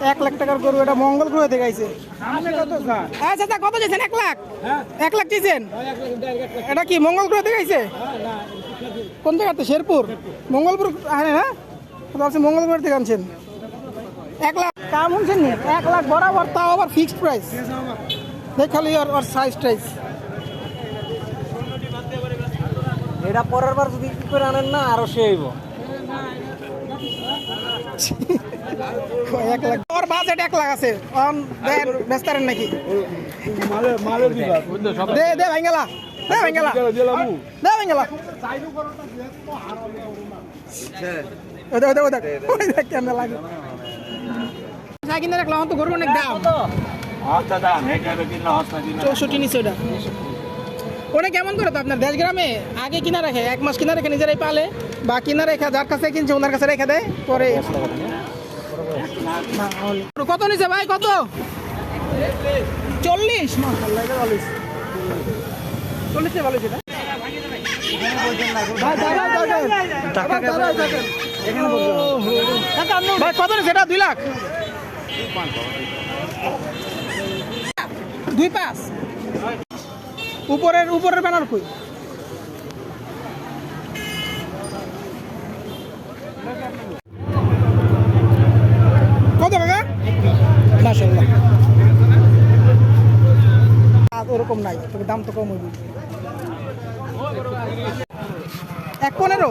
1 লাখ টাকার গরু, এটা মঙ্গল গ্রহ থেকে আইছে। আচ্ছা আচ্ছা, কত চাইছেন? 1 লাখ? 1 লাখ চাইছেন? এটা কি মঙ্গল গ্রহ থেকে আইছে? কোন জায়গাতে? শেরপুর, মঙ্গলপুর আনে না? ভাবছি মঙ্গল গ্রহ থেকে আনছেন। 1 লাখ কাম শুনছেন নি? 1 লাখ বরাবর, তাও আবার ফিক্সড প্রাইস। দেখ খালি ওর সাইজ টাইজ। এটা পরের বার যদি কি করে আনেন না আরো সে হইব। 1 লাখ ওর বাজেট 1 লাখ আছে। অন দেন বেস্তারেন নাকি? দে দে ভাঙ্গেলা, দে ভাঙ্গেলা, দে ভাঙ্গেলা। ওই দেখ ওই দেখ ওই দেখ কেমন লাগে। কিনে রাখলাম তো, গরু অনেক দাম। 64 নিচে ওটা। ওটা কেমন করে তো আপনার দেশ গ্রামে আগে কিনা রাখে, 1 মাস কিনা রেখে নিজেরাই পালে, বা কিনা রেখে যার কাছে কিনছে ওনার কাছে রেখে দেয় পরে। কত নিচে ভাই? কত? 40? মাশাআল্লাহ, এটা ভালো হইছে। 40 ভালো হইছে। ভাই কত নিচে? এটা 2 লাখ 2.5। উপরের ব্যানার কই? কত টাকা? মাশাআল্লাহ, ওরকম নাই, তবে দাম তো কম হইবে। 1.15?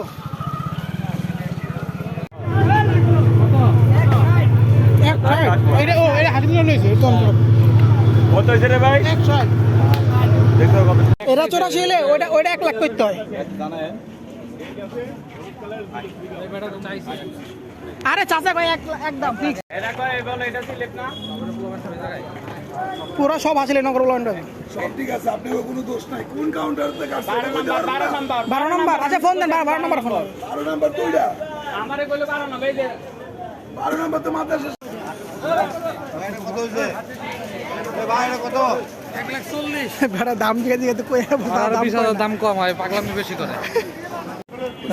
এরা 84 হলে ওইটা 1 লাখ করতে হয়। আরে চাচা ভাই একদম ফিক্স। পুরো সব আসলে নগর লন্ডন সব ঠিক আছে, আপনার কোনো দোষ নাই। কোন কাউন্টার থেকে আসছে? 12 নম্বর। আচ্ছা ফোন দেন, 12 নম্বর ফোন। 12 নাম্বার কইরা? আমারে কইলো 12 নম্বর। এই যে 12 নাম্বার তো মাথা শেষ। কত হইছে? ভাই এটা কত? 1,40,000। ভাড়া দাম দিয়ে দিয়ে তো কই দাম 20,000 দাম কম হয়, পাগলামি বেশি করে।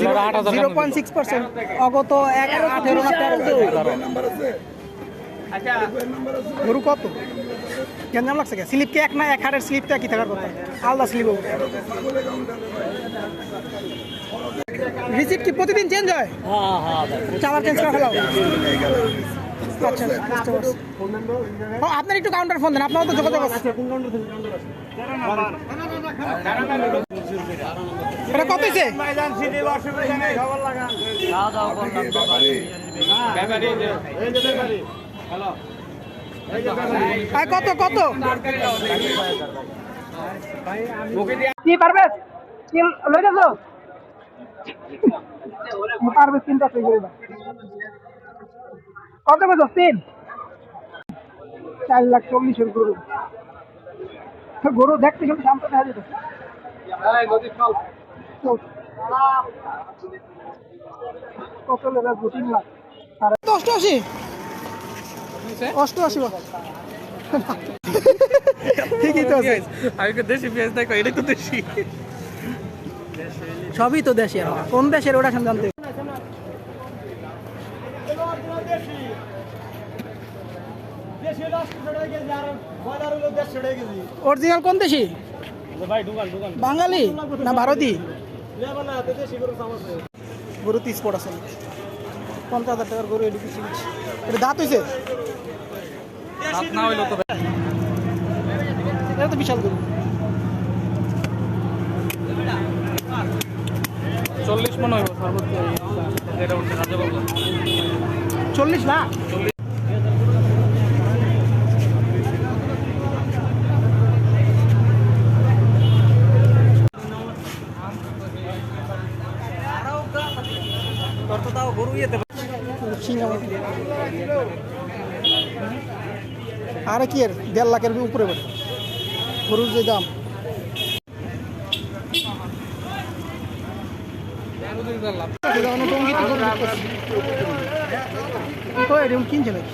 0.6%। অগত 11 18 না 13 নাম্বার আছে? আচ্ছা গরু কত কেন নাম লাগছে? স্লিপ কি এক না? 1 হাটের স্লিপটা কি থাকার কথা? আলাদা স্লিপ হবে। রিসিপ্ট কি প্রতিদিন চেঞ্জ হয়? চালার চেঞ্জ করা হলো। আচ্ছা বুঝতে পারছি। আপনার একটু কাউন্টার ফোন দেন, আপনারও তো যোগাযোগ আছে। এটা কত হয়েছে? কত কত কি পারবে? কি লই যাবো? পারবে তিনটা থেকে কত কত? 4,40,000 গরু। গরু দেখতে কিন্তু শান্ত দেখা যেত। কত লেখা? 2-3 লাখ। 88? 88 ঠিকই তো আছে। আমি দেশি পেঁয়াজ দেখো, এটা তো দেশি। সবই তো দেশি। কোন দেশের ওটা জানতে? অরিজিনাল কোন দেশি? বাঙালি না ভারতী? গরু 30 পট আছে। 50,000 টাকার গরু এদিকে কিনছি। এটা দাঁত হয়েছে? দাঁত না হইলো তো এটা তো বিশাল গরু। 40 মন হইব সর্বোচ্চ। এটা উঠছে রাজাবাবু 40 লাখ। আর কি এর 1.5 লাখের উপরে গরুর যে দাম। কিনছে নাকি?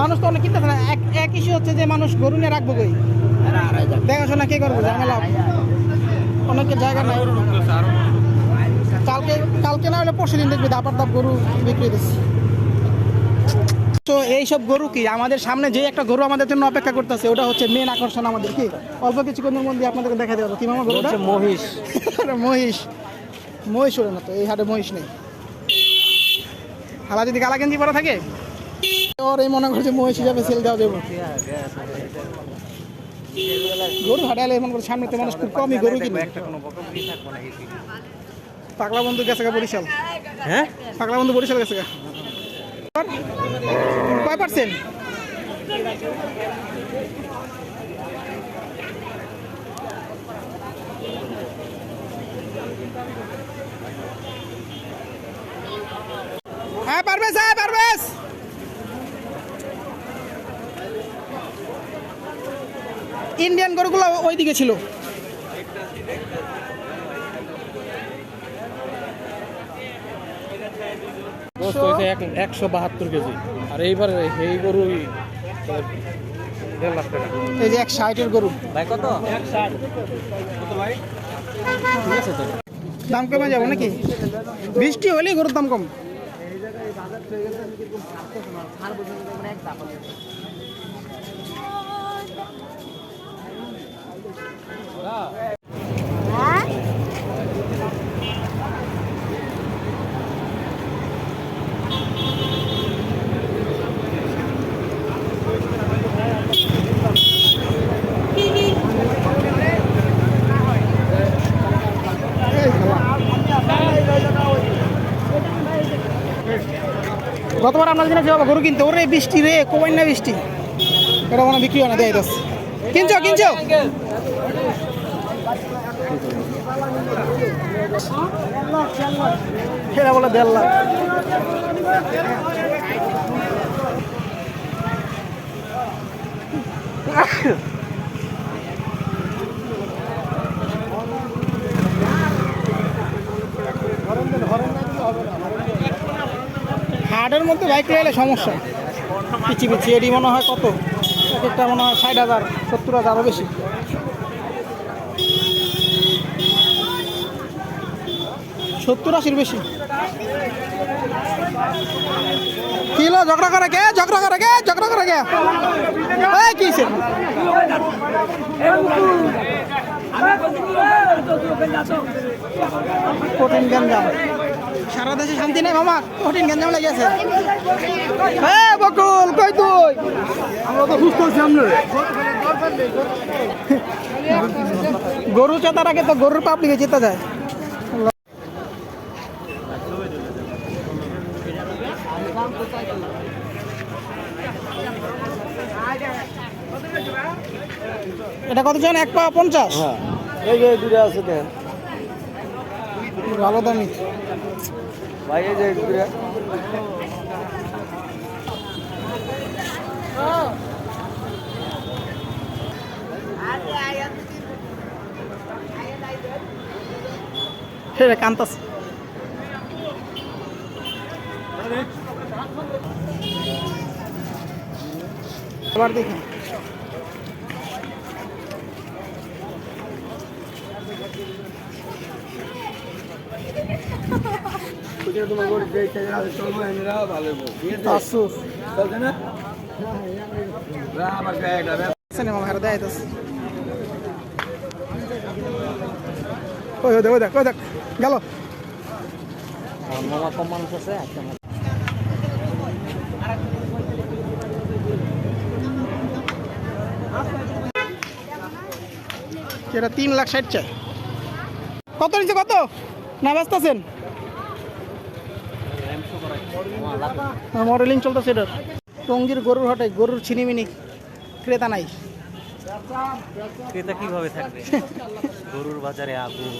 মানুষ তো অনেক কিনতেছে না। এক ইস্যু হচ্ছে যে মানুষ গরু নিয়ে রাখবো কই, দেখাশোনা কে করবো? ঝামেলা, অনেকের জায়গা নাই। কালকে কালকে না হলে পরশু দিন দেখবি দাপার দাপ গরু বিক্রি দিচ্ছি। তো এইসব গরু কি আমাদের সামনে যে একটা গরু আমাদের জন্য অপেক্ষা করতেছে ওটা হচ্ছে মেন আকর্ষণ আমাদের কি অল্প কিছুক্ষণের মধ্যে আপনাদেরকে দেখা দেবো কি মামা গরুটা মহিষ। মহিষ মহিষ ওরে না তো এই হাটে মহিষ নেই হালা যদি গালা গেঞ্জি পরা থাকে ওর এই মনে করছে মহিষ হিসাবে সেল দেওয়া যাবে গরু হাটে এলে মনে করছে সামনে তো মানুষ খুব কমই গরু কিনে পাগলা বন্ধু গেছে গা বরিশাল হ্যাঁ পাগলা বন্ধু বরিশাল গেছে গা কয় পার্সেন্ট হ্যাঁ পারবেশ হ্যাঁ পারবেশ ইন্ডিয়ান গরুগুলো ওইদিকে ছিল গোস্ত হয়েছে 172 কেজি আর এইবার এই গরু 1.5 লাখ টাকা। এই যে 160-এর গরু ভাই কত? দাম কমে যাবো নাকি বৃষ্টি হলেই গরুর দাম কম গতবার আমরা দিনে যাবো গরু কিনতে ওরে বৃষ্টি রে কমাই না বৃষ্টি এটা মনে বিক্রি হয় না দেয় দশ কিনছো কিনছো সেটা বলে 1.5 লাখ হাটের মধ্যে বাইক এলে সমস্যা পিছিয়ে পিছিয়ে এটি মনে হয় কত একটা মনে হয় 60,000 70,000 আরও বেশি সত্তর 80 বেশি কিলো ঝগড়া করে কে ঝগড়া করে কে ঝগড়া করে কে এই কিসে কঠিন গঞ্জাম সারা দেশে শান্তি নেই মামা কঠিন গঞ্জাম লেগেছে বকুল কই তুই আমরা তো সুস্থ সামনে গরু চেতার আগে তো গরুর পাবলিকে চেতা যায় এটা কত জন 1.50 হ্যাঁ এই যে দুটো আছে দেন ভালো দামি ভাই এই যে দুটো সেটা কান্তাস আবার দেখি তোমার গরু যে চলবো এরা ভালো আসুস চলছে না আমার গায়েটা সিনেমা ঘর দেয় তো ওই দেখ গেল মামা কম মানুষ আছে একটা এটা 3,60,000 চাই কত নিচে কত না ব্যস্ত আছেন মডেলিং চলতেছে এটার টঙ্গীর গরুর হাটে গরুর ছিনিমিনি ক্রেতা নাই ক্রেতা কিভাবে থাকবে গরুর বাজারে আগুন